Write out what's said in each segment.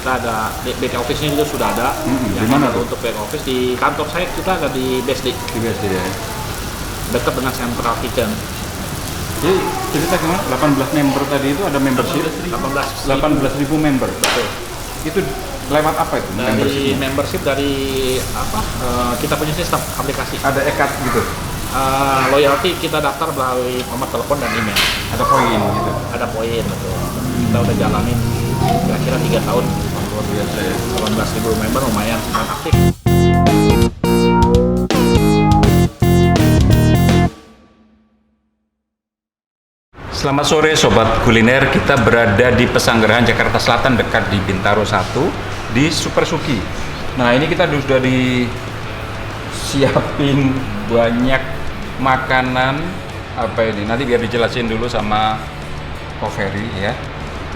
kita ada back office-nya juga sudah ada. Di mana tuh? Untuk back office di kantor saya kita ada di BSD. Di BSD ya. Dekat dengan Central Kitchen. Jadi cerita gimana? 18 member tadi itu ada membership? 18.000 member. Betul. Itu lewat apa itu? Dari membership dari apa? Kita punya sistem aplikasi. Ada ekat gitu. Loyalty kita daftar melalui nomor telepon dan email. Ada poin gitu. Ada poin, betul. Kita udah jalanin kira-kira 3 tahun. Luar biasa ya. 18.000 member lumayan sangat aktif. Selamat sore Sobat Kuliner, kita berada di Pesanggerahan Jakarta Selatan dekat di Bintaro 1 di Super Suki. Nah ini kita sudah disiapin banyak makanan. Apa ini? Nanti biar dijelasin dulu sama Ko Ferry ya.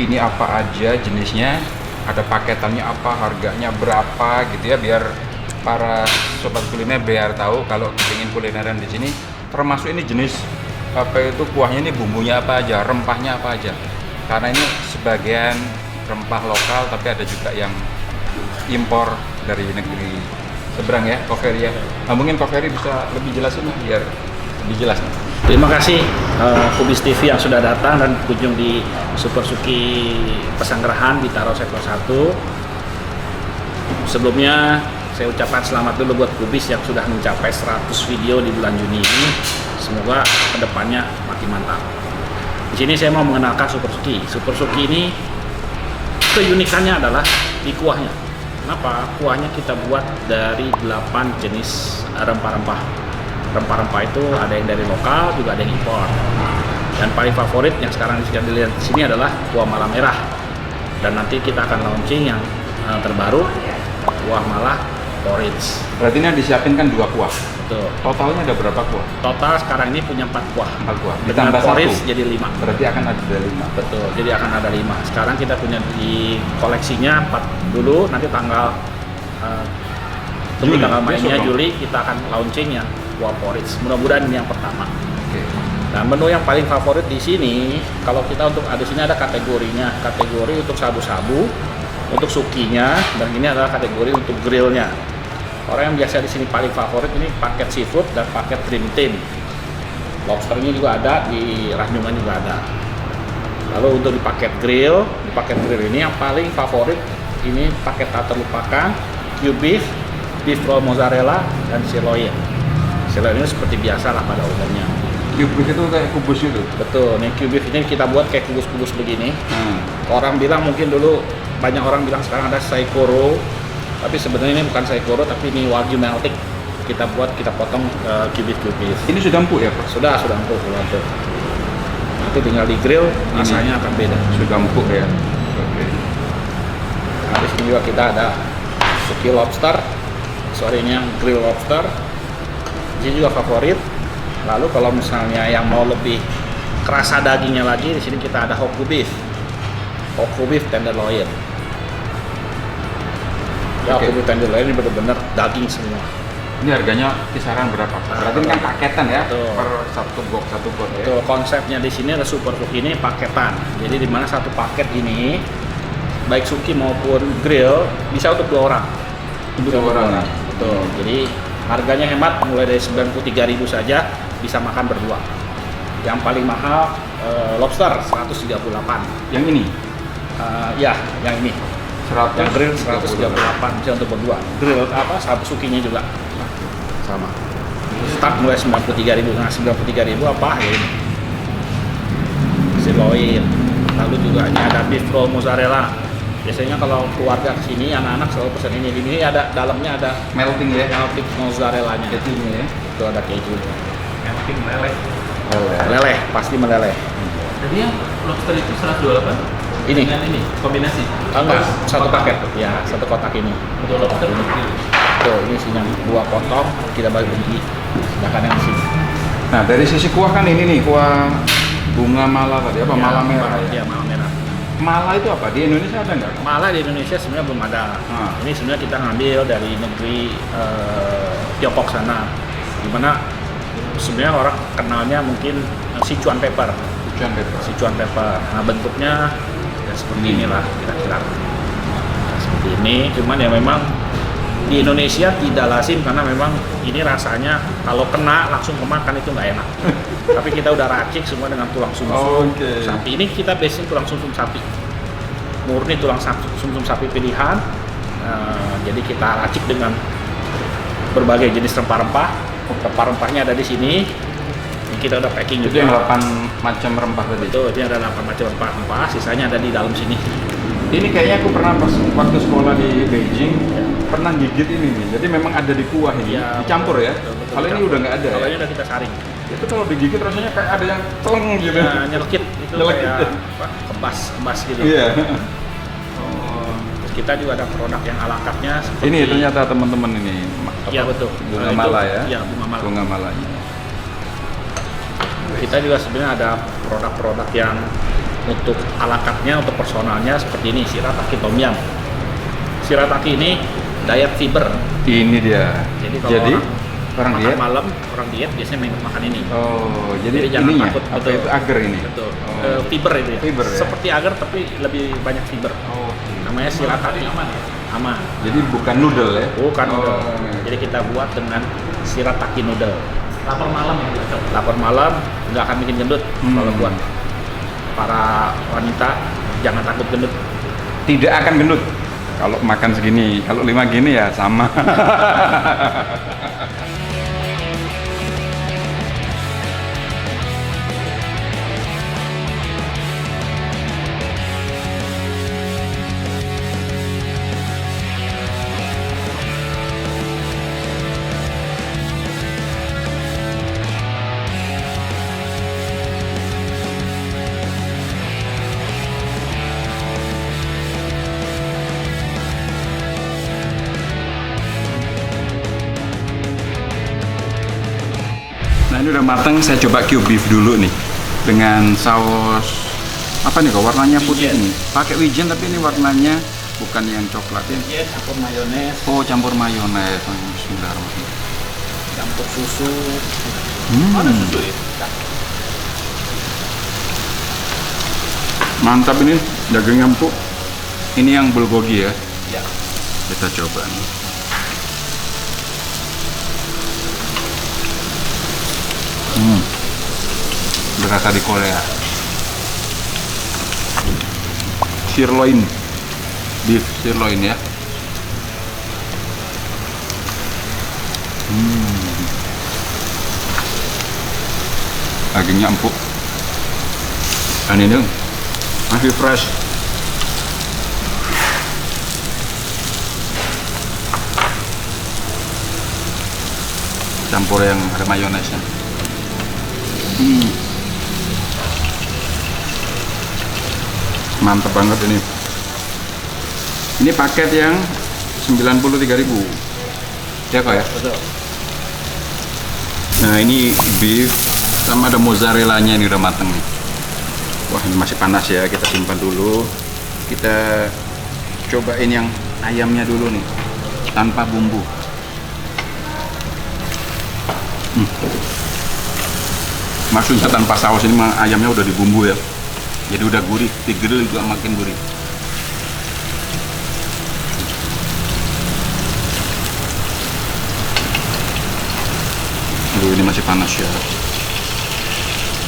Ini apa aja jenisnya, ada paketannya apa, harganya berapa gitu ya, biar para Sobat Kuliner biar tahu kalau ingin kulineran di sini. Termasuk ini jenis apa itu kuahnya, ini bumbunya apa aja, rempahnya apa aja, karena ini sebagian rempah lokal tapi ada juga yang impor dari negeri seberang ya, Ko Ferry ya. Nah, mungkin Ko Ferry bisa lebih jelasin biar lebih jelas. Terima kasih Kubis TV yang sudah datang dan berkunjung di Super Suki Pesanggerahan Bintaro Sektor 1. Sebelumnya saya ucapkan selamat dulu buat Kubis yang sudah mencapai 100 video di bulan Juni ini. Semoga kedepannya makin mantap. Di sini saya mau mengenalkan Super Suki. Super Suki ini keunikannya adalah di kuahnya. Kenapa? Kuahnya kita buat dari 8 jenis rempah-rempah. Rempah-rempah itu ada yang dari lokal, juga ada yang impor. Dan paling favorit yang sekarang bisa dilihat di sini adalah kuah mala merah. Dan nanti kita akan launching yang terbaru, kuah mala porridge. Berarti ini disiapin kan 2 kuah. Betul. Totalnya ada berapa kuah? Total sekarang ini punya 4 kuah. 4 kuah. Dengan Ditambah porridge 1. jadi 5. Berarti akan ada 5. Betul, jadi akan ada 5. Sekarang kita punya di koleksinya 4 dulu, nanti tanggal Juli, tanggal mainnya besok dong. Juli kita akan launching yang kuah porridge. Mudah-mudahan ini yang pertama. Oke. Nah, menu yang paling favorit di sini, kalau kita untuk ada sini ada kategorinya. Kategori untuk sabu-sabu, untuk sukinya, dan ini adalah kategori untuk grillnya. Orang yang biasa di sini paling favorit ini paket seafood dan paket dream team. Lobsternya juga ada, di ranjungan juga ada. Lalu untuk di paket grill ini yang paling favorit ini paket tak terlupakan, Q-beef, beef roll mozzarella, dan sirloin. Sirloin ini seperti biasa lah pada umumnya. Q-beef itu kayak kubus itu? Betul, nih Q-beef ini kita buat kayak kubus-kubus begini. Orang bilang mungkin dulu, banyak orang bilang sekarang ada saikoro, tapi sebenarnya ini bukan saikoro, tapi ini wagyu meltik. Kita buat, kita potong Q-beef. Ini sudah empuk ya Pak? Sudah empuk. Nanti tinggal di grill, rasanya akan beda. Sudah empuk ya? Oke. Nah, di sini juga kita ada suki lobster. Ini yang grill lobster. Ini juga favorit. Lalu kalau misalnya yang mau lebih kerasa dagingnya lagi, di sini kita ada Hoku beef tenderloin. Ya, Hoku beef tenderloin ini benar-benar daging semua. Ini harganya kisaran berapa? Berarti ini kan paketan ya? Betul. Per satu box ya? Betul, konsepnya di sini ada Super Suki ini paketan. Jadi di mana satu paket ini baik suki maupun grill bisa untuk 2 orang. Untuk 2 orang. Betul. Jadi harganya hemat, mulai dari 93.000 saja bisa makan berdua. Yang paling mahal lobster 138. Yang ini? Ya, yang ini. 100. Yang grill 138 bisa untuk berdua. Grill sabu sukinya juga sama. Start mulai 93.000. Nah, 93.000 apa ya ini? Sirloin. Lalu juga ini ada beef roll mozzarella. Biasanya kalau keluarga kesini, anak-anak selalu pesan ini. Di sini ada dalamnya ada Melting ya? melting mozzarellanya. Kejunya ya? Itu ada keju. Melting meleleh. Meleleh, pasti meleleh. Jadi yang lobster itu 128 Ini. dengan ini kombinasi. Enggak, satu paket. Ya, satu kotak ini. Untuk lobster Ini. Tuh, ini isinya 2 potong, kita bagi bagi. Sedangkan yang di sini. Nah dari sisi kuah kan ini nih, kuah bunga mala tadi, apa? Ya, Mala merah Ya, ya? mala merah. Mala itu apa? Di Indonesia ada nggak? Malah di Indonesia sebenarnya belum ada. Ini sebenarnya kita ngambil dari negeri Tiongkok sana, dimana sebenarnya orang kenalnya mungkin Sichuan pepper. Sichuan pepper. Sichuan pepper. Nah, bentuknya ya seperti inilah kira-kira. ini, cuman ya memang di Indonesia tidak lazim karena memang ini rasanya kalau kena langsung kemakan itu nggak enak. Tapi kita udah racik semua dengan tulang sumsum Oke. sapi. Ini kita basic tulang sumsum sapi, murni tulang sumsum sapi pilihan. Jadi kita racik dengan berbagai jenis rempah-rempah. Rempah-rempahnya ada di sini. Ini kita udah packing Itu juga. yang 8 macam rempah tadi. Betul, ini ada 8 macam rempah-rempah. Sisanya ada di dalam sini. Ini kayaknya aku pernah pas waktu sekolah di Beijing pernah gigit ini nih. Jadi memang ada di kuah ini, Ya, dicampur ya. betul, Kalau ini dicampur. udah nggak ada. Kalau Ya? ini udah kita saring. Itu kalau digigit rasanya kayak ada yang teleng gitu. Ya, nyelekit itu Nyelekit. kayak apa, kebas gitu. Iya. Terus kita juga ada produk yang ala carte-nya seperti Ini ternyata teman-teman ini. Iya betul. Bunga Itu- mala ya. Iya, bunga mala. Bunga malanya. Kita juga sebenarnya ada produk-produk yang untuk ala carte-nya, untuk personalnya seperti ini, shirataki tom yum. Shirataki ini diet fiber. Ini dia. Jadi kalau orang makan diet. malam, orang diet biasanya makan ini. Oh, jadi jangan ininya takut, apa betul. itu agar ini? Betul. Oh. Fiber itu ya. Fiber ya? Seperti agar tapi lebih banyak fiber. Oh. Namanya shirataki. Aman ya? Aman. Jadi bukan noodle ya? Bukan noodle. Oh. Jadi kita buat dengan shirataki noodle. Lapar malam ya cocok. Lapar malam nggak akan bikin gendut. Kalau buat para wanita jangan takut gendut. Tidak akan gendut. Kalau makan segini, kalau 5 gini ya sama. Nah ini udah matang, saya coba cube beef dulu nih dengan saus apa nih kok warnanya putih Wijen. ini. Pakai wijen tapi ini warnanya bukan yang coklat ya. Ya, campur mayones, Oh campur mayones. Bismillahirrahmanirrahim. campur susu. Ada susu ya? Mantap ini dagingnya empuk. Ini yang bulgogi ya. Ya. Kita coba nih. Berasa di Korea. Sirloin, beef sirloin ya. Dagingnya empuk. Dan ini masih fresh. Campur yang ada mayonesnya. Mantap banget ini. Ini paket yang 93.000. Ya kok ya? Betul. Nah ini beef sama ada mozzarella-nya ini udah mateng nih. Wah ini masih panas ya, kita simpan dulu. Kita cobain yang ayamnya dulu nih, tanpa bumbu. Maksudnya tanpa saus ini mah ayamnya udah dibumbu ya. Jadi udah gurih, digrill juga makin gurih. Aduh ini masih panas ya.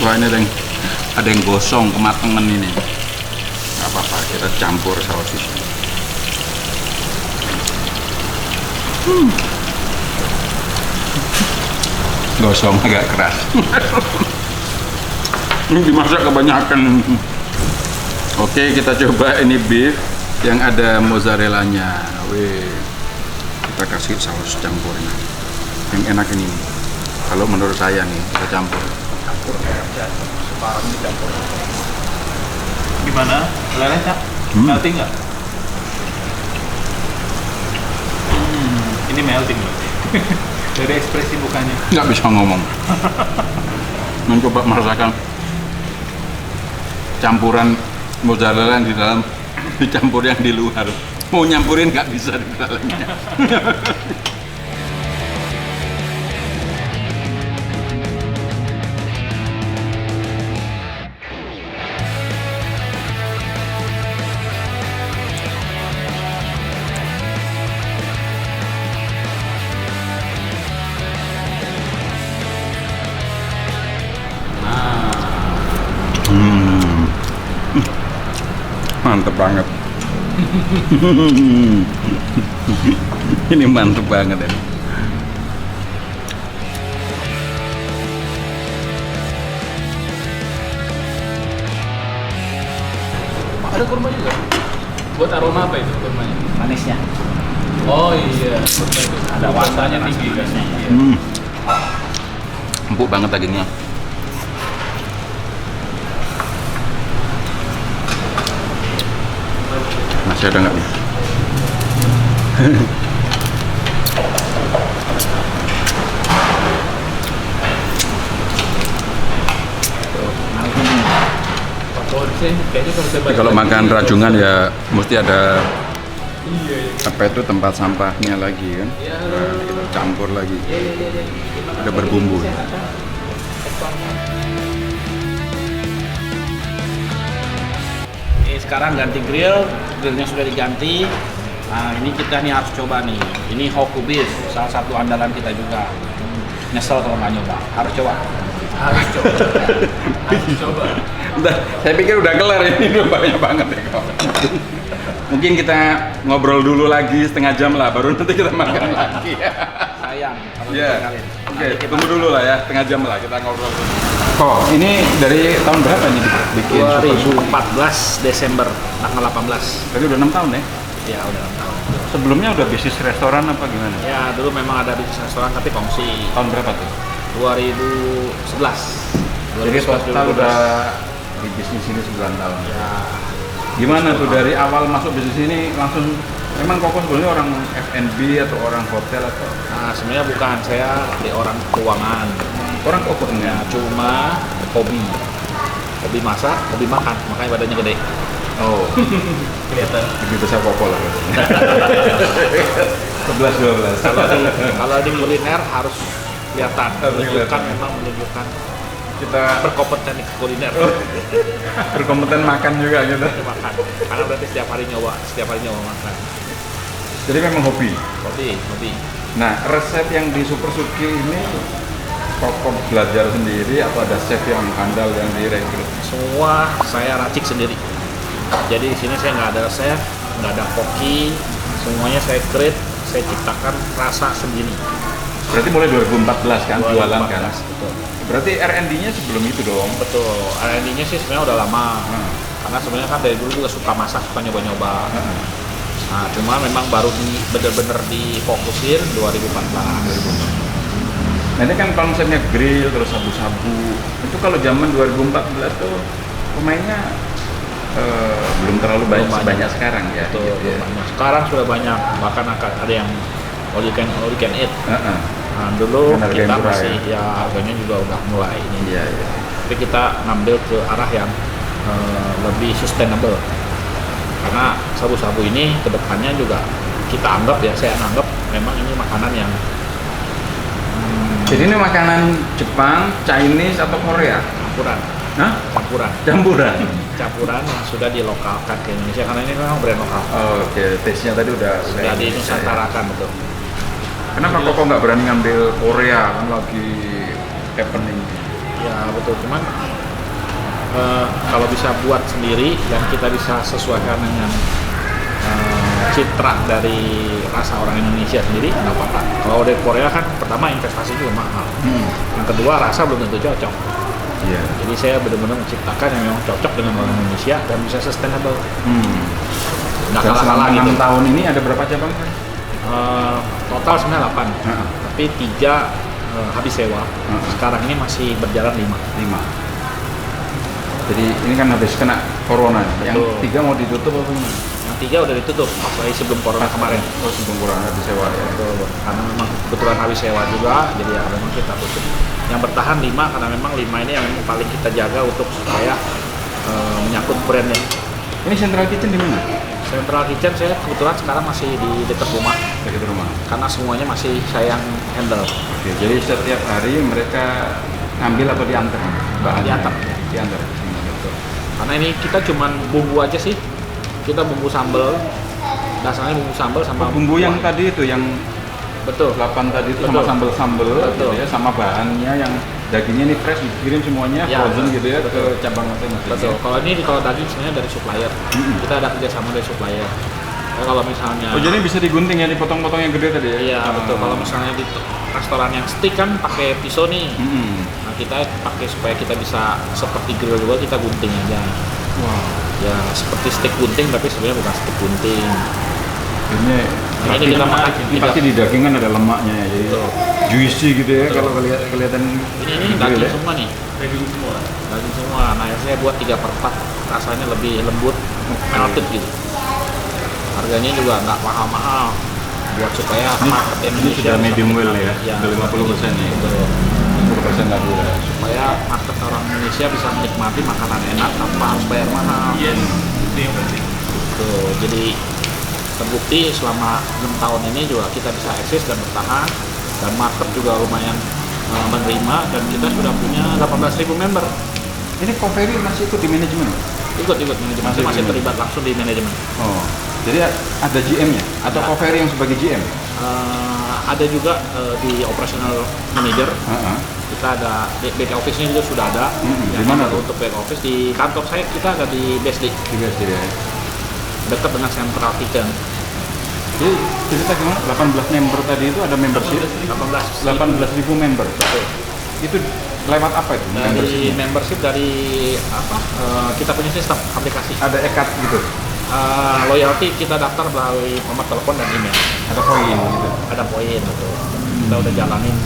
Wah ini ada yang gosong kematangan ini. Gak apa-apa, kita campur saus ini. Gosong agak keras. Ini dimasak kebanyakan. Oke, kita coba ini beef yang ada mozzarella-nya. Wih. Kita kasih saus campurnya. Yang enak ini. Kalau menurut saya nih, kita campur. Campur ya, sebarang dicampur. Gimana? Leleh Cak? Melting nggak? Ini melting loh. Dari ekspresi mukanya. Nggak bisa ngomong. Mencoba merasakan campuran mozzarella yang di dalam dicampur yang di luar. Mau nyampurin nggak bisa di dalamnya. mantep banget. Ini mantep banget ya. Ada kurma juga. Buat aroma apa itu kurmanya? Manisnya. Oh iya, kurma itu. Ada wasanya rasa tinggi kan. pedasnya. Iya. Empuk banget dagingnya. Masih ada nggak nih? Favorit sih kayaknya kalau saya Tapi balik kalau lagi makan di rajungan ya mesti ada Iya, iya. apa itu tempat sampahnya lagi kan? Iya. Nah, kita campur lagi. Iya. Udah berbumbu. Ini sekarang ganti grillnya sudah diganti. Nah ini kita nih harus coba nih. Ini Hoku Beef, salah satu andalan kita juga. Nyesel kalau nggak nyoba, harus coba. Harus coba. Harus coba. Udah, saya pikir udah kelar ini udah banyak banget ya kawan. Mungkin kita ngobrol dulu lagi setengah jam lah, baru nanti kita makan lagi. Sayang kalau Iya. ditinggalin. Oke, Nanti kita- tunggu dulu lah ya, setengah jam lah kita ngobrol. Oh, ini dari tahun berapa nih bikin Super Suki? 2014 Desember tanggal 18. Tadi udah 6 tahun ya? Ya udah 6 tahun. Sebelumnya udah bisnis restoran apa gimana? Ya dulu memang ada bisnis restoran tapi kongsi Tahun berapa tuh? 2011. Jadi 2011, total 2012. udah di bisnis ini 9 tahun. Ya. Gimana tuh dari awal masuk bisnis ini langsung memang Koko sebelumnya orang F&B atau orang hotel atau Nah sebenarnya bukan, saya di orang keuangan. orang Koko Ya enggak? cuma hobi masak, hobi makan, makanya badannya gede. Oh, Kelihatan. lebih besar Koko lah. 11-12. Kalau di kuliner harus kelihatan, Harus menunjukkan kelihatan. memang menunjukkan Kita berkompeten di kuliner. berkompeten makan juga gitu. Makan, karena berarti setiap hari nyoba makan. Jadi memang hobi. Hobi. Nah, resep yang di Super Suki ini Koko belajar sendiri atau ada chef yang handal yang direkrut? Semua saya racik sendiri. Jadi di sini saya nggak ada chef, nggak ada koki, semuanya saya create, saya ciptakan rasa sendiri. Berarti mulai 2014 kan jualan kan? 2014, betul. Berarti R&D-nya sebelum itu dong? Betul. R&D-nya sih sebenarnya udah lama. Hmm. Karena sebenarnya kan dari dulu juga suka masak, suka nyoba-nyoba. Nah, cuma memang baru bener-bener difokusin 2014. Nah ini kan konsepnya grill terus sabu-sabu. Itu kalau zaman 2014 tuh pemainnya belum terlalu banyak Belum sebanyak banyak. sekarang ya. Betul, gitu ya. banyak. Sekarang sudah banyak, bahkan ada yang all you can eat. Heeh. Nah, dulu Dan harga yang kita murah masih ya harganya juga udah mulai ini. Iya, iya. Tapi kita ngambil ke arah yang lebih sustainable. Karena sabu-sabu ini kedepannya juga kita anggap ya, saya anggap memang ini makanan yang Jadi ini makanan Jepang, Chinese atau Korea? campuran, Hah? campuran Campuran. yang sudah dilokalkan ke Indonesia karena ini memang brand lokal. Oh, oke, taste-nya tadi udah Sudah di Indonesia ya. Nusantarakan betul. Kenapa Koko nggak berani ngambil Korea kan lagi happening? Ya betul, cuman kalau bisa buat sendiri dan kita bisa sesuaikan dengan citra dari rasa orang Indonesia sendiri, nggak apa-apa. Kalau dari Korea kan pertama investasi juga mahal, yang kedua rasa belum tentu cocok. Iya. Jadi saya benar-benar menciptakan yang memang cocok dengan orang Indonesia dan bisa sustainable. Nggak Dan selama kalah-kalah 6 gitu. tahun ini ada berapa cabang kan? Total sebenarnya 8, Heeh. tapi 3 habis sewa. Sekarang ini masih berjalan 5. 5. Jadi ini kan habis kena corona. Yang Betul. 3 mau ditutup apa gimana? Yang 3 udah ditutup, pas lagi sebelum corona kemarin. Oh, sebelum corona habis sewa ya. Betul, karena memang kebetulan habis sewa juga, jadi ya memang kita tutup. Yang bertahan 5 karena memang 5 ini yang memang paling kita jaga untuk supaya menyangkut brandnya. Ini Central Kitchen di mana? Central Kitchen saya kebetulan sekarang masih di dekat rumah Dekat rumah. karena semuanya masih saya yang handle. Oke, jadi setiap hari mereka ngambil atau diantar? Bahannya? Diantar. Diantar. Karena ini kita cuman bumbu aja sih, kita bumbu sambal, dasarnya bumbu sambal sama Bumbu yang kuah. tadi itu yang Betul. 8 tadi itu Betul. sama sambel-sambel gitu Betul. ya, sama bahannya yang dagingnya ini fresh dikirim semuanya Ya, frozen gitu ya betul. ke cabang masing-masing. Betul. ya? Kalau daging sebenarnya dari supplier. Kita ada kerjasama dari supplier. Nah, kalau misalnya Oh jadi bisa digunting ya, dipotong-potong yang gede tadi ya? iya betul. Kalau misalnya di restoran yang steak kan pakai pisau nih. Mm-mm. Nah, kita pakai supaya kita bisa seperti grill juga, kita gunting aja. Wow. Ya seperti steak gunting tapi sebenarnya bukan steak gunting. Ini Nah, ini kita makan. ini pasti di daging kan ada lemaknya ya, jadi Betul. juicy gitu ya. Betul. Kalau kelihatan Ini grill daging ya. semua nih. Daging semua. Daging semua. Nah, saya buat 3/4, rasanya lebih lembut, melted gitu. Harganya juga nggak mahal-mahal. Buat supaya market Ini Indonesia sudah bisa medium well menikmati. ya, Ya, udah 50% ya. betul. 50% lagi ya. Supaya market orang Indonesia bisa menikmati makanan enak tanpa harus bayar mahal. Yes, itu yang penting. Tuh, jadi terbukti selama 6 tahun ini juga kita bisa eksis dan bertahan, dan market juga lumayan menerima, dan kita sudah punya 18.000 member. Ini Coffee masih ikut di manajemen? Ikut manajemen, Masih masih di- terlibat langsung di manajemen. Oh, jadi ada GM-nya atau Ada. Coffee yang sebagai GM? Ada juga di operational manager. Heeh. Kita ada back office-nya juga sudah ada. Di Yang mana kalau tuh? untuk back office di kantor saya, kita ada di BSD, Juga sih ya. dekat dengan Central Kitchen. Jadi cerita gimana? 18 member tadi itu ada membership? 18.000 member. Betul. Itu lewat apa itu Dari membershipnya? membership dari apa? Kita punya sistem aplikasi. Ada ekat gitu? Loyalty kita daftar melalui nomor telepon dan email. Ada koin gitu? Ada poin, betul. Kita udah jalanin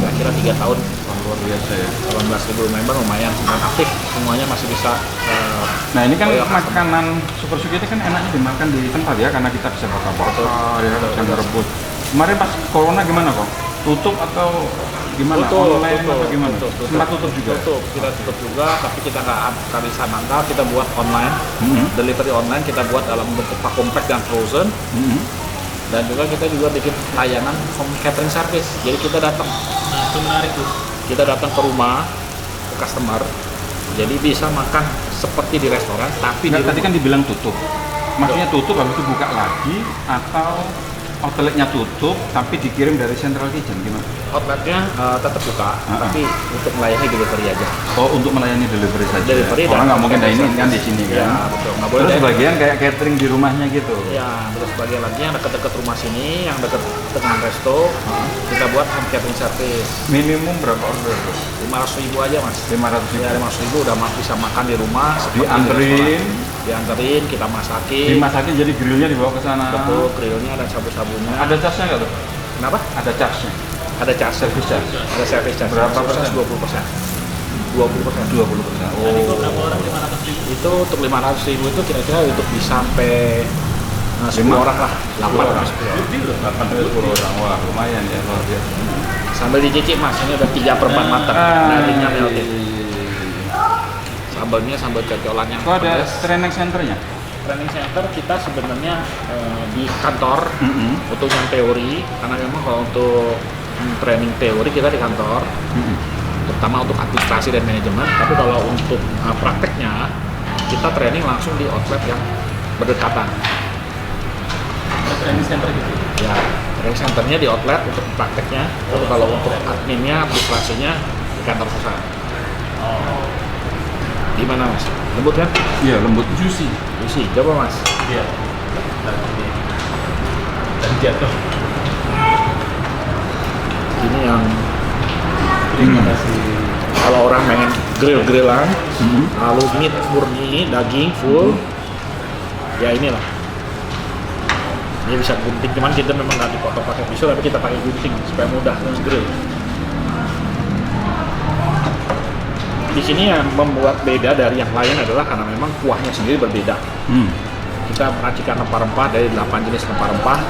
kira-kira 3 tahun. Luar biasa ya. 18.000 member lumayan dan aktif, semuanya masih bisa. Nah ini kan Loyal customer. makanan super suki itu kan enaknya dimakan di tempat ya, karena kita bisa bakar-bakar ya, bisa ngerebus. Kemarin pas corona gimana kok? Tutup atau gimana? Online atau gimana? Sempat tutup juga? Tutup, kita tutup juga, tapi kita nggak bisa nangkal, kita buat online, delivery online, kita buat dalam bentuk compact dan frozen, dan juga kita juga bikin layanan home catering service. Jadi kita datang Nah, itu menarik tuh. kita datang ke rumah ke customer, jadi bisa makan seperti di restoran tapi Nggak, di tadi rumah. kan dibilang tutup. Maksudnya tutup habis itu buka lagi atau outletnya tutup tapi dikirim dari Central Kitchen gimana? Outletnya tetap buka, Ah. tapi untuk melayani delivery aja. Oh untuk melayani delivery saja. Delivery Orang dan nggak mungkin catering dine-in kan di service. sini Ya, kan. betul. Nggak boleh Terus dine-in. sebagian kayak catering di rumahnya gitu. Ya, terus bagian lagi yang dekat-dekat rumah sini, yang dekat dengan resto, kita buat home catering service. Minimum berapa order? 500.000 aja mas. 500 Ya, 500.000 udah bisa makan di rumah. seperti di Dianterin, restoran. Dianterin, kita masakin. dimasakin jadi grillnya dibawa ke sana. Betul, grillnya ada sabu-sabunya. Ada charge-nya nggak tuh? Kenapa? Ada charge-nya. Ada charge. Service charge. Ada service charge. Berapa Service persen? 20%. 20%. 20%. Tadi kok berapa orang 500.000? Itu untuk 500.000 itu kira-kira untuk bisa sampai 10 Lima? orang lah, 8 orang. sampai 10 orang. Lebih loh. 8-10 orang. Wah, lumayan ya, luar biasa. Sambil dicicip mas, ini udah 3/4 matang, dagingnya melted. Sambalnya sambal cocolan yang Kok ada pedas. training center-nya? Training center kita sebenarnya di kantor untuk yang teori, karena memang kalau untuk training teori kita di kantor, terutama untuk administrasi dan manajemen. Tapi kalau untuk prakteknya kita training langsung di outlet yang berdekatan. Ada training center gitu. Ya, training centernya di outlet untuk prakteknya. Tapi kalau untuk adminnya, administrasinya di kantor pusat. Oh, Gimana mas? Lembut kan? Iya, lembut. juicy. Isi, coba mas. Iya. Dan jatuh. Ini yang Terima kasih. kalau orang pengen grill-grillan, lalu meat murni, daging full, ya inilah. Ini bisa gunting, cuman kita memang nggak dipotong pakai pisau, tapi kita pakai gunting supaya mudah grill. Di sini yang membuat beda dari yang lain adalah karena memang kuahnya sendiri berbeda. Kita meracikan rempah-rempah dari 8 jenis rempah-rempah.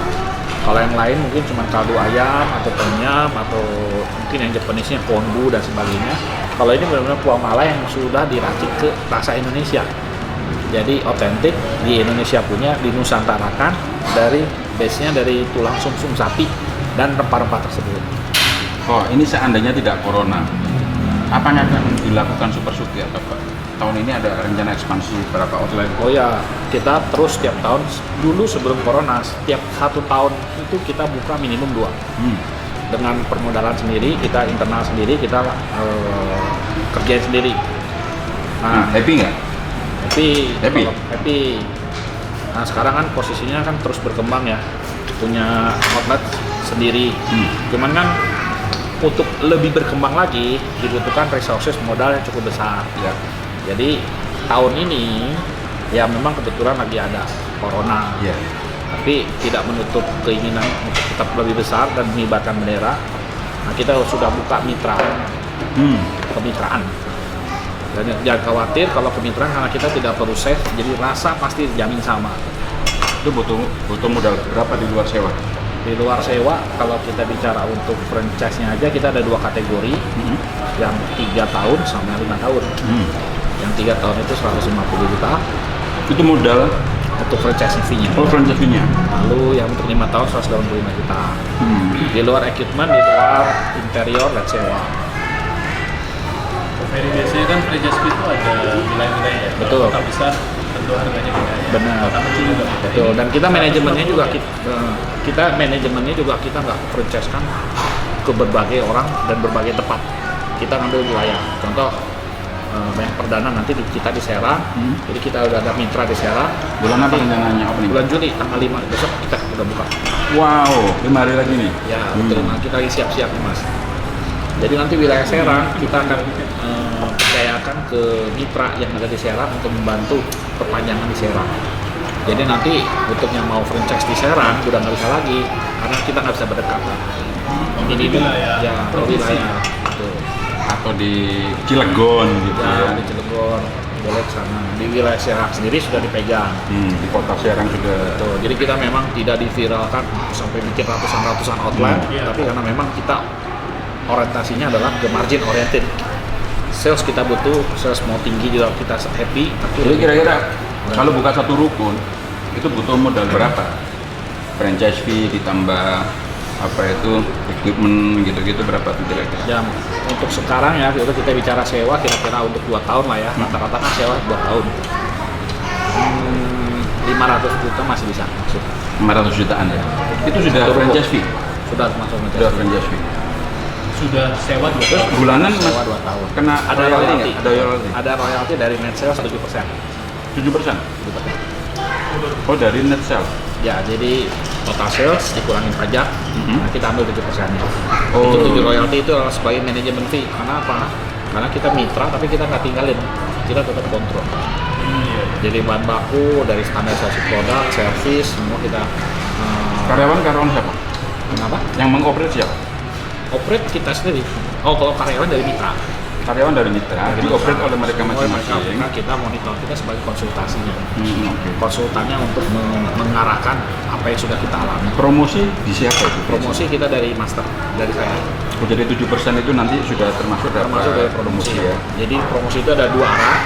Kalau yang lain mungkin cuma kaldu ayam atau tom-yum atau mungkin yang Japanese-nya konbu dan sebagainya. Kalau ini benar-benar kuah mala yang sudah diracik ke rasa Indonesia. Jadi otentik, di Indonesia punya, dinusantarakan dari base-nya dari tulang sumsum sapi dan rempah-rempah tersebut. Oh, ini seandainya tidak corona, apa yang akan dilakukan Super Suki atau Pak? Tahun ini ada rencana ekspansi berapa outlet? Oh ya, kita terus setiap tahun, dulu sebelum corona, setiap 1 tahun itu kita buka minimum 2. dengan permodalan sendiri, kita internal sendiri, kita kerjain sendiri. Nah, Happy nggak? happy. Happy. Nah, sekarang kan posisinya kan terus berkembang ya, punya outlet sendiri. Cuman kan untuk lebih berkembang lagi dibutuhkan resources modal yang cukup besar. Ya. Jadi tahun ini ya memang kebetulan lagi ada corona, Iya. tapi tidak menutup keinginan untuk tetap lebih besar dan mengibarkan bendera. Nah, kita sudah buka kemitraan. Dan jangan khawatir kalau kemitraan, karena kita tidak perlu save, jadi rasa pasti dijamin sama. Itu butuh modal berapa di luar sewa? Di luar sewa, kalau kita bicara untuk franchise-nya aja, kita ada 2 kategori, yang 3 tahun sama 5 tahun. Yang 3 tahun itu 150 juta Itu modal untuk franchise fee-nya. franchise-nya. Lalu yang untuk 5 tahun 185 juta. Di luar equipment, di luar interior dan sewa. Very biasanya kan franchise fee itu ada nilai-nilainya. Betul. Kota besar tentu harganya beda. Benar. Kota kecil juga. Betul. Dan kita manajemennya juga kita nggak franchise kan ke berbagai orang dan berbagai tempat. Kita ngambil wilayah. Contoh yang perdana nanti kita di Serang. Jadi kita udah ada mitra di Serang. Bulan apa rencananya opening? Bulan Juli tanggal 5 besok kita udah buka. Wow, 5 hari lagi nih. Ya, betul. Nah, kita lagi siap-siap nih, Mas. Jadi nanti wilayah Serang kita akan percayakan ke mitra yang ada di Serang untuk membantu perpanjangan di Serang. Jadi nanti untuk yang mau franchise di Serang udah nggak bisa lagi karena kita nggak bisa berdekatan. Ini wilayah ya provinsi. wilayah betul. Atau di Cilegon gitu Ya, ya. di Cilegon boleh ke sana. Di wilayah Serang sendiri sudah dipegang. Di kota Serang juga. Betul. Jadi kita memang tidak diviralkan sampai bikin ratusan outlet, tapi karena memang kita orientasinya adalah ke margin oriented. Sales kita butuh, sales mau tinggi juga kita happy. Tapi Jadi kira-kira kalau buka satu rukun itu butuh modal berapa? Franchise fee ditambah apa itu equipment gitu-gitu berapa tuh kira-kira? ya untuk sekarang ya itu kita bicara sewa kira-kira untuk 2 tahun lah ya. Rata-rata kan sewa 2 tahun. 500 juta masih bisa masuk. 500 jutaan ya. Itu sudah Satu rukun. franchise fee. Sudah masuk Sudah franchise fee. Sudah sewa 2 Terus tahun. bulanan sewa mas 2 tahun. kena Ada royalty royalty. nggak? Ada royalty. Ada royalty dari net sales 7%. 7%. Oh dari net sales. Ya, jadi total sales dikurangin pajak, nah kita ambil 7%-nya. Oh. Itu 7 royalty itu adalah sebagai manajemen fee. Karena apa? Karena kita mitra, tapi kita nggak tinggalin. Kita tetap kontrol. Jadi bahan baku, dari standarisasi produk, servis, semua kita Karyawan siapa? kenapa? Yang mengoperate siapa? Operate kita sendiri. Oh, kalau karyawan dari mitra. Karyawan dari mitra, jadi operate oleh mereka Semua masing-masing. mereka, kita monitor, kita sebagai konsultasinya. Oke. Konsultannya untuk mengarahkan apa yang sudah kita alami. Promosi di siapa itu? Promosi kita dari master, dari saya. Oh, jadi 7% itu nanti sudah termasuk Termasuk dari promosi ya? Jadi promosi itu ada 2 arah.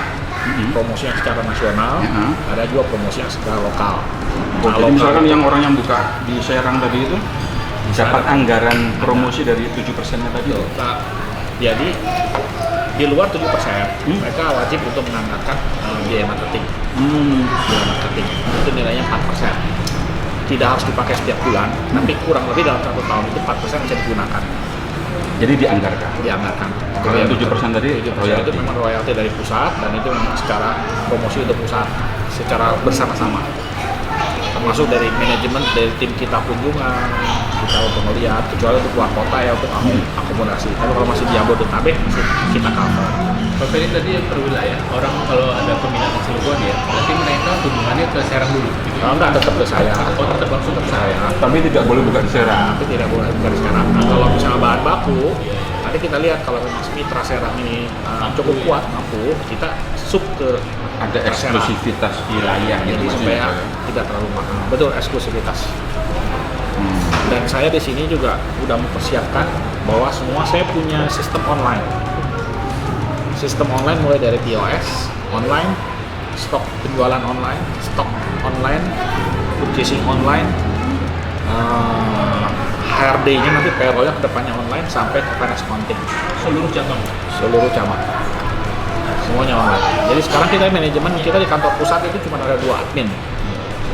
Promosi yang secara nasional, ada juga promosi yang secara lokal. Oh, jadi misalkan yang orang yang buka di Serang tadi itu dapat anggaran promosi dari 7%-nya tadi. Nah, jadi di luar 7%, mereka wajib untuk menganggarkan biaya marketing. Biaya marketing itu nilainya 4%. Tidak harus dipakai setiap bulan, tapi kurang lebih dalam 1 tahun itu 4% bisa digunakan. Jadi dianggarkan. Kalau yang 7% tadi 7% royalty. itu memang royalti dari pusat dan itu memang secara promosi untuk pusat secara bersama-sama. Termasuk dari manajemen, dari tim kita kunjungan, kita untuk melihat, kecuali untuk luar kota ya untuk akomodasi. Tapi kalau masih di Jabodetabek masih kita cover. Pak Ferry tadi yang per wilayah, orang kalau ada peminat di Cilegon ya, berarti mereka hubungannya ke Serang dulu. Gitu. Kalau enggak tetap ke saya. Oh, tetap langsung ke saya. Tapi tidak boleh buka di Serang. Tapi tidak boleh bukan sekarang. Nah, kalau misalnya bahan baku, nanti kita lihat kalau memang mitra Serang ini cukup kuat mampu, kita sub ke Ada Serang. eksklusivitas wilayah gitu Jadi maksudnya. supaya tidak terlalu mahal. Betul, eksklusivitas. Dan saya di sini juga udah mempersiapkan bahwa semua saya punya sistem online. Sistem online mulai dari POS, online, stok penjualan online, stok online, purchasing online, HRD-nya nanti payroll-nya kedepannya online sampai ke finance accounting. Seluruh cabang. Seluruh cabang. Semuanya online. Jadi sekarang kita manajemen kita di kantor pusat itu cuma ada 2 admin.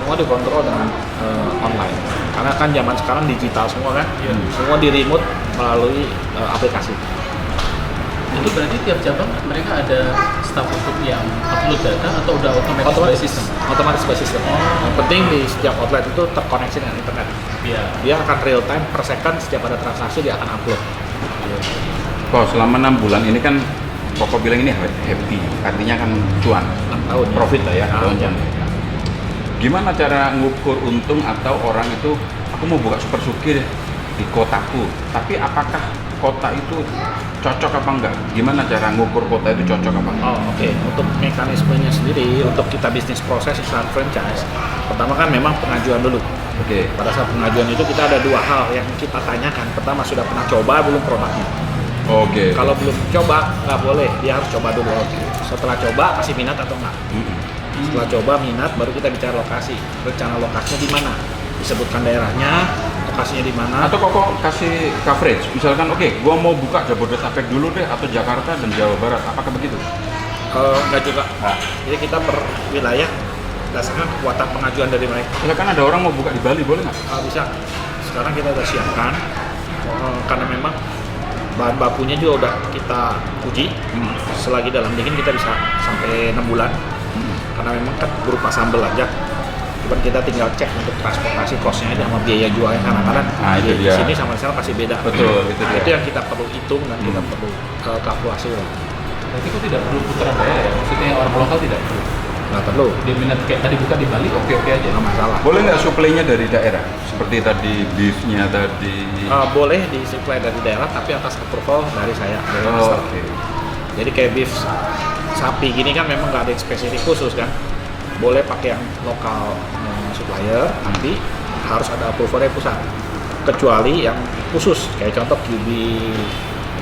semua dikontrol dengan online. Karena kan zaman sekarang digital semua kan, semua di remote melalui aplikasi. Itu berarti tiap cabang mereka ada staff untuk yang upload data atau udah otomatis by system? Otomatis by system. Yang penting di setiap outlet itu terkoneksi dengan internet. Iya. Dia akan real time per second, setiap ada transaksi dia akan upload. Kok selama 6 bulan ini kan Koko bilang ini happy, artinya kan cuan, 6 tahun ya. profit lah ya, Tahun. cuan. Gimana cara ngukur untung atau orang itu, aku mau buka Super Suki deh di kotaku, tapi apakah kota itu cocok apa enggak? Gimana cara ngukur kota itu cocok apa enggak? Oke. Untuk mekanismenya sendiri, untuk kita bisnis proses saat franchise, pertama kan memang pengajuan dulu. Oke. Pada saat pengajuan itu kita ada dua hal yang kita tanyakan. Pertama, sudah pernah coba belum produknya? Oke. Kalau belum coba, nggak boleh. Dia harus coba dulu. Setelah coba, masih minat atau enggak? Setelah coba minat, baru kita bicara lokasi. Rencana lokasinya di mana? Disebutkan daerahnya, lokasinya di mana. Atau Koko kasih coverage, misalkan oke, gua mau buka Jabodetabek dulu deh, atau Jakarta dan Jawa Barat, apakah begitu? Enggak juga. Nah, Jadi kita per wilayah berdasarkan kekuatan pengajuan dari mereka. misalkan ada orang mau buka di Bali, boleh nggak? Bisa. Sekarang kita udah siapkan karena memang bahan bakunya juga udah kita uji. Selagi dalam dingin kita bisa sampai 6 bulan. Karena memang kan berupa sambal aja. Cuman kita tinggal cek untuk transportasi cost-nya aja sama biaya jualnya, karena Nah, itu di dia. sini sama di sana pasti beda. Betul, itu Nah, dia. itu yang kita perlu hitung dan kita perlu kalkulasi. Berarti kok tidak perlu putaran daerah ya? Maksudnya orang lokal tidak perlu. Nggak perlu, Dia minat kayak tadi buka di Bali, oke-oke aja. nggak masalah. Boleh nggak suplainya dari daerah? Seperti tadi beefnya tadi. Boleh disuplai dari daerah, tapi atas approval dari saya, dari Oh, master. oke. Jadi kayak beef sapi gini kan memang nggak ada yang spesifik khusus kan. Boleh pakai yang lokal supplier, tapi harus ada approval dari pusat. Kecuali yang khusus, kayak contoh QB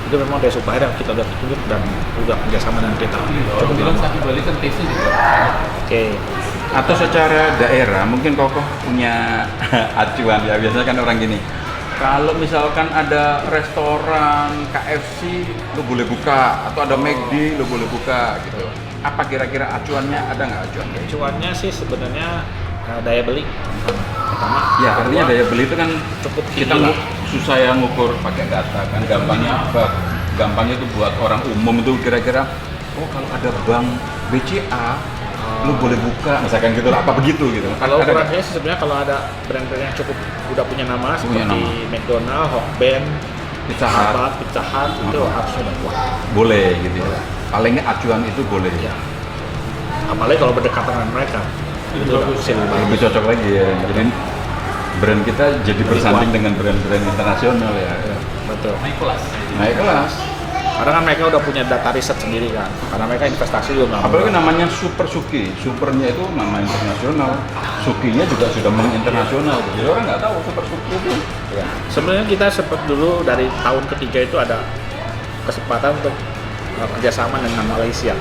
itu memang dari supplier yang kita udah tunjuk dan udah kerjasama dengan kita. Aku bilang sapi Bali kan taste-nya juga. Oke. Atau secara daerah, mungkin Koko punya acuan ya. Biasanya kan orang gini, kalau misalkan ada restoran KFC, lu boleh buka, atau ada McD, lu boleh buka gitu. Apa kira-kira acuannya, ada nggak acuan? Cuannya sih sebenarnya daya beli pertama. Ya, artinya kedua, daya beli itu kan cukup kita tinggi lah. susah ya ngukur pakai data kan. Gampangnya apa? Gampangnya itu buat orang umum itu kira-kira, oh kalau ada bank BCA, lu boleh buka, misalkan gitu lah, apa begitu gitu. Kalau Ada nggak? ukurannya sih sebenarnya kalau ada brand-brand yang cukup udah punya nama Punya seperti nama. McDonald, Hokben, Pizza Hut. Sahabat, Pizza Hut itu harusnya udah kuat. Boleh gitu ya. Paling nggak acuan itu boleh. Ya. Apalagi kalau berdekatan dengan mereka. Itu udah bagus. Lebih cocok lagi ya. Jadi brand kita jadi Lebih bersanding kuat. dengan brand-brand internasional ya. Betul. Naik kelas. Naik kelas. Karena kan mereka udah punya data riset sendiri kan. Karena mereka investasi juga nggak Apalagi murah. namanya Super Suki. Supernya itu nama internasional. Sukinya juga sudah menginternasional. Jadi orang nggak tahu Super Suki itu. Ya. Sebenarnya kita sempat dulu dari tahun ketiga itu ada kesempatan untuk kerjasama dengan Malaysia.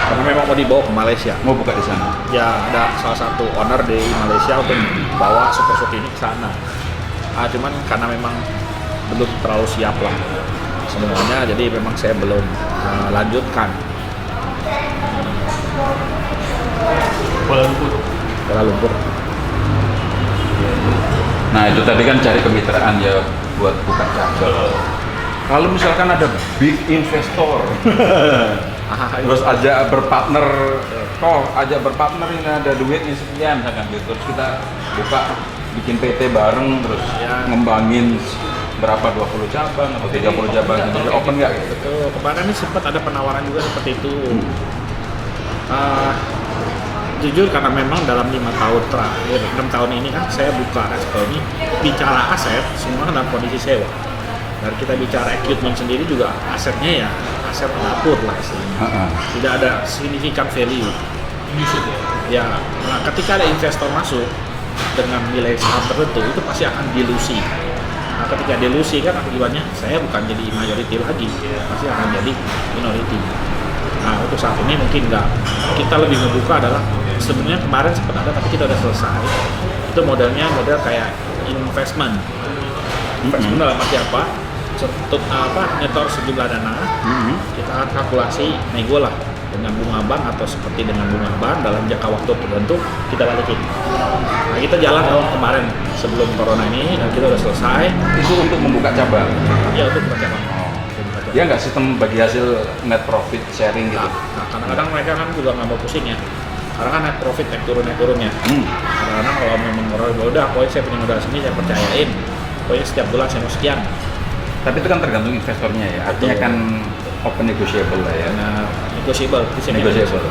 Karena memang mau dibawa ke Malaysia. Mau buka di sana. Ya ada salah satu owner di Malaysia untuk bawa Super Suki ini ke sana. Cuman karena memang belum terlalu siap lah semuanya, jadi memang saya belum lanjutkan. Kuala Lumpur. Kuala Lumpur. Nah itu tadi kan cari kemitraan ya buat buka cabang. Kalau misalkan ada big investor, terus aja berpartner, aja berpartner ini ada duitnya sekian, misalkan gitu. Terus kita buka, bikin PT bareng, terus Ya. ngembangin berapa 20 cabang atau 30 cabang, jadi open nggak gitu? Betul. Kemarin ini sempat ada penawaran juga seperti itu. Jujur karena memang dalam 5 tahun terakhir, 6 tahun ini kan saya buka resto ini, bicara aset semua dalam kondisi sewa. Dan kita bicara equipment sendiri juga asetnya ya aset dapur lah istilahnya. Tidak ada signifikan value. Nyusut ya. Ya, nah ketika ada investor masuk dengan nilai saham tertentu itu pasti akan dilusi. Nah, ketika dilusi kan akibatnya saya bukan jadi majority lagi, pasti akan jadi minority. Nah, untuk saat ini mungkin enggak. Kita lebih membuka adalah sebenarnya kemarin sempat ada tapi kita udah selesai. Itu modelnya model kayak investment. Investment dalam arti apa? Untuk nyetor sejumlah dana, kita akan kalkulasi nego lah dengan bunga bank atau seperti dengan bunga bank dalam jangka waktu tertentu kita balikin. Nah, kita jalan tahun kemarin sebelum corona ini dan kita udah selesai. Itu untuk membuka cabang. Ya untuk baca bank. Dia nggak sistem bagi hasil net profit sharing gitu. Nah, kadang-kadang mereka kan juga nggak mau pusing ya. Karena kan net profit naik turunnya. Kadang-kadang kalau memang orang udah, pokoknya saya punya modal sini, saya percayain. Pokoknya setiap bulan saya mau sekian. Tapi itu kan tergantung investornya ya. Artinya kan open negotiable lah ya. Nah, negotiable.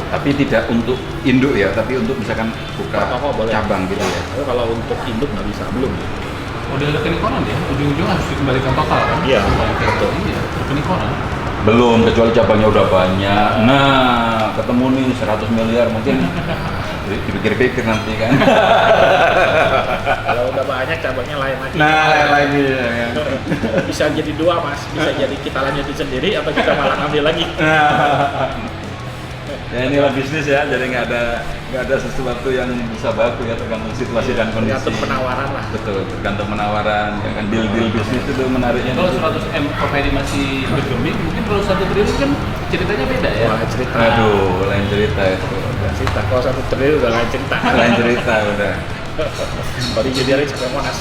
Tapi tidak untuk induk ya, tapi untuk misalkan buka Toko boleh. cabang gitu ya. Tapi kalau untuk induk nggak bisa, belum. Udah ada kenikonan ya, ujung-ujung harus dikembalikan total kan? Iya, betul. Iya, kenikonan. Belum, kecuali cabangnya udah banyak. Nah, ketemu nih 100 miliar mungkin dipikir-pikir nanti kan. Kalau udah banyak cabangnya lain lagi. Nah, lagi ya. Bisa jadi dua mas, bisa jadi kita lanjutin sendiri atau kita malah ngambil lagi. Ya inilah bisnis ya, jadi nggak ada sesuatu yang bisa baku ya, tergantung situasi dan kondisi. Tergantung penawaran lah. Betul, tergantung penawaran. Ya kan deal bisnis itu menariknya. Kalau 100 M Koperi masih bergeming, mungkin kalau 1 triliun kan ceritanya beda ya. Wah cerita. Aduh, lain cerita itu. Cerita. Kalau 1 triliun udah lain cerita. Lain cerita udah. Kalau dijadiin sampai Monas.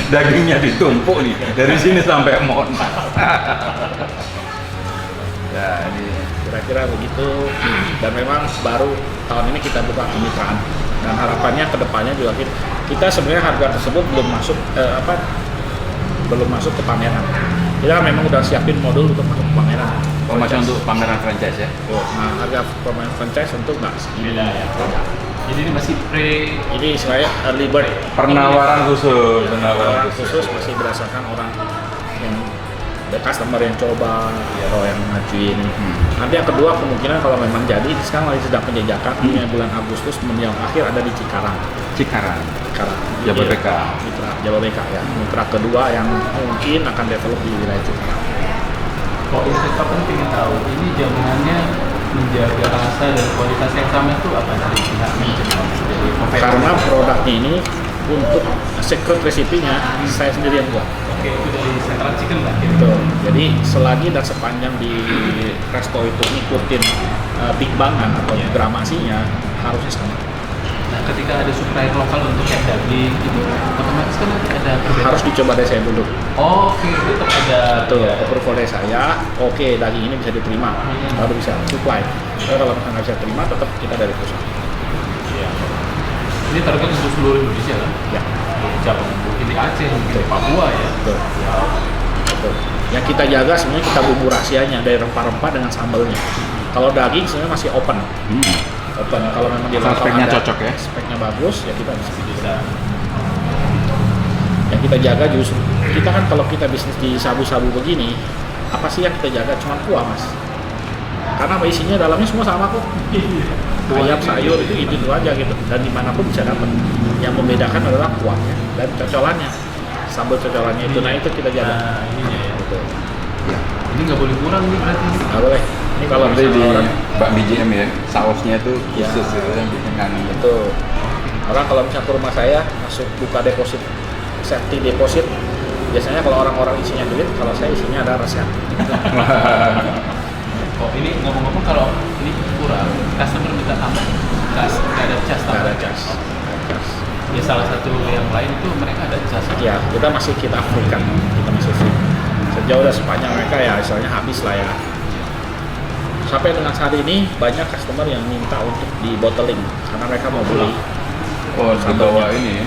Dagingnya ditumpuk nih dari sini sampai Monas. Ya, ini Kira-kira begitu. Dan memang baru tahun ini kita buka kemitraan. Dan harapannya kedepannya juga kita sebenarnya harga tersebut belum masuk ke pameran. Kita memang udah siapin modul untuk masuk ke pameran. masih untuk pameran franchise ya. Nah, harga pameran franchise untuk nggak segini. Beda ya. Jadi ini masih Ini istilahnya early bird. Penawaran khusus, Penawaran khusus masih berdasarkan orang yang ada customer yang coba atau yang ngajuin. Nanti yang kedua kemungkinan kalau memang jadi sekarang lagi sedang penjajakan ini bulan Agustus yang akhir ada di Cikarang. Cikarang. Iya, Jababeka. Mitra Jababeka ya. Mitra kedua yang mungkin akan develop di wilayah Cikarang. Kalau investor kan ingin tahu ini jaminannya menjaga rasa dan kualitas yang sama itu apa dari pihak manajemen dari Koperi? Karena produknya ini untuk secret recipe-nya saya sendiri yang buat. Oke, itu dari Central Chicken lah. Betul. Jadi selagi dan sepanjang di resto itu ngikutin Big Bangan atau gramasinya harusnya sama. Nah, ketika ada supplier lokal untuk yang daging itu otomatis kan nanti ada perbedaan. Harus dicoba dari saya dulu. Oke, tetap ada. Betul. Approval dari saya. Oke, daging ini bisa diterima. Baru bisa supply. Kalau misalnya nggak bisa terima, tetap kita dari perusahaan. Iya. Ini target untuk seluruh Indonesia kan? Ya. Cabang mungkin di Aceh, mungkin di Papua ya. Betul. Betul. Yang kita jaga sebenarnya kita bumbu rahasianya dari rempah-rempah dengan sambalnya. Kalau daging sebenarnya masih open. Open. Kalau memang di lokal Speknya ada cocok ya? speknya bagus, ya kita bisa. Yang kita jaga justru kita kan kalau kita bisnis di sabu-sabu begini, apa sih yang kita jaga? Cuma kuah mas. Karena isinya dalamnya semua sama kok. Ayam, sayur itu aja gitu. Dan dimanapun bisa dapat. Yang membedakan adalah kuahnya dan cocolannya. Sambal cocolannya itu, nah itu kita jaga. Nah, ininya ya. Betul. Ya. Ini nggak boleh kurang nih berarti. Nggak boleh. Ini kalau Nanti di misalnya orang Mbak BJM ya, sausnya itu khusus Ya. gitu yang bikin kangen. itu orang kalau misalnya ke rumah saya masuk buka deposit, safety deposit, biasanya kalau orang-orang isinya duit, kalau saya isinya ada resep. Oh, ini ngomong-ngomong kalau ini kurang, customer minta tambah, nggak ada cas Nggak tambah. ada cas. Ya salah satu yang lain itu mereka ada cas. Ya kita masih kita approve-kan, kita masih free. Sejauh dan sepanjang mereka ya istilahnya habis lah ya. Sampai dengan saat ini banyak customer yang minta untuk di bottling karena mereka mau beli. Oh, dibawa ini ya,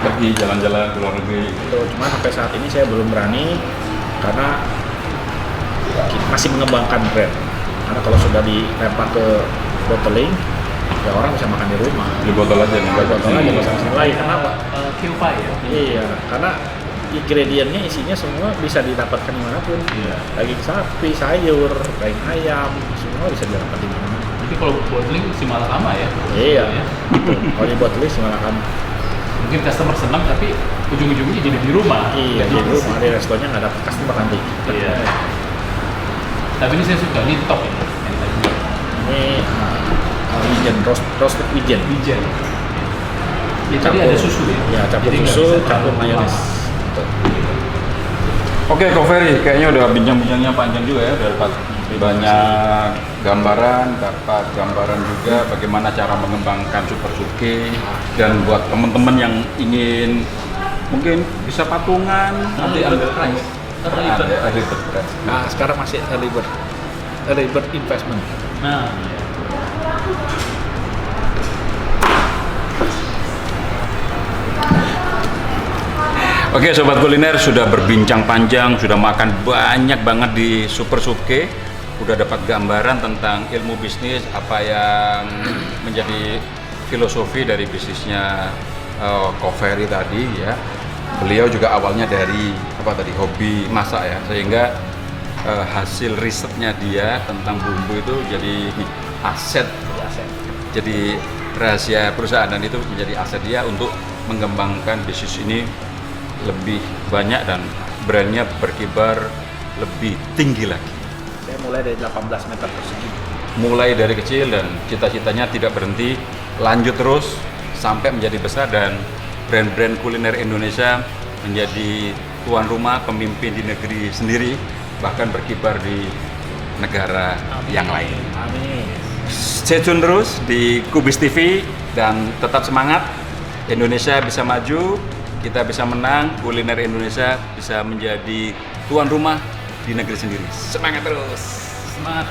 pergi jalan-jalan ke luar negeri. Itu cuma sampai saat ini saya belum berani karena kita masih mengembangkan brand. Karena kalau sudah dilempar ke bottling, ya orang bisa makan di rumah. Di botol aja nih, Di botol aja nggak usah kesini lagi. Kenapa? Kewpai ya. Iya, karena ingredientnya isinya semua bisa didapatkan dimanapun. Iya. Daging sapi, sayur, daging ayam, semua bisa didapat di mana. Jadi kalau bottling si malah lama ya. Iya. Ya. Kalau di bottling malah kan. Mungkin customer senang tapi ujung-ujungnya jadi di rumah. Iya, di rumah di restonya nggak dapat customer nanti. Iya. Tapi ini saya suka, ini top ini. Yang tadi. Ini wijen, roasted wijen. Wijen. Ya, tadi ada susu ya. Ya, campur Jadi nggak susu, bisa campur terlalu mayones. kuat. Betul. Oke, Ko Ferry, kayaknya udah bincang-bincangnya panjang juga ya, udah dapat banyak gambaran juga bagaimana cara mengembangkan Super Suki, dan buat teman-teman yang ingin mungkin bisa patungan nanti ambil prize. Early bird prize. Nah, sekarang masih early bird investment. Nah, Oke, sobat kuliner, sudah berbincang panjang, sudah makan banyak banget di Super Suki, udah dapat gambaran tentang ilmu bisnis, apa yang menjadi filosofi dari bisnisnya Ko Ferry tadi ya. Beliau juga awalnya dari hobi masak ya, sehingga hasil risetnya dia tentang bumbu itu jadi aset, jadi rahasia perusahaan, dan itu menjadi aset dia untuk mengembangkan bisnis ini lebih banyak dan brandnya berkibar lebih tinggi lagi. Saya mulai dari 18 meter persegi. Mulai dari kecil dan cita-citanya tidak berhenti, lanjut terus sampai menjadi besar, dan brand-brand kuliner Indonesia menjadi tuan rumah, pemimpin di negeri sendiri, bahkan berkibar di negara yang lain. Amin. Stay tune terus di Kubis TV dan tetap semangat. Indonesia bisa maju, kita bisa menang, kuliner Indonesia bisa menjadi tuan rumah di negeri sendiri. Semangat terus. semangat.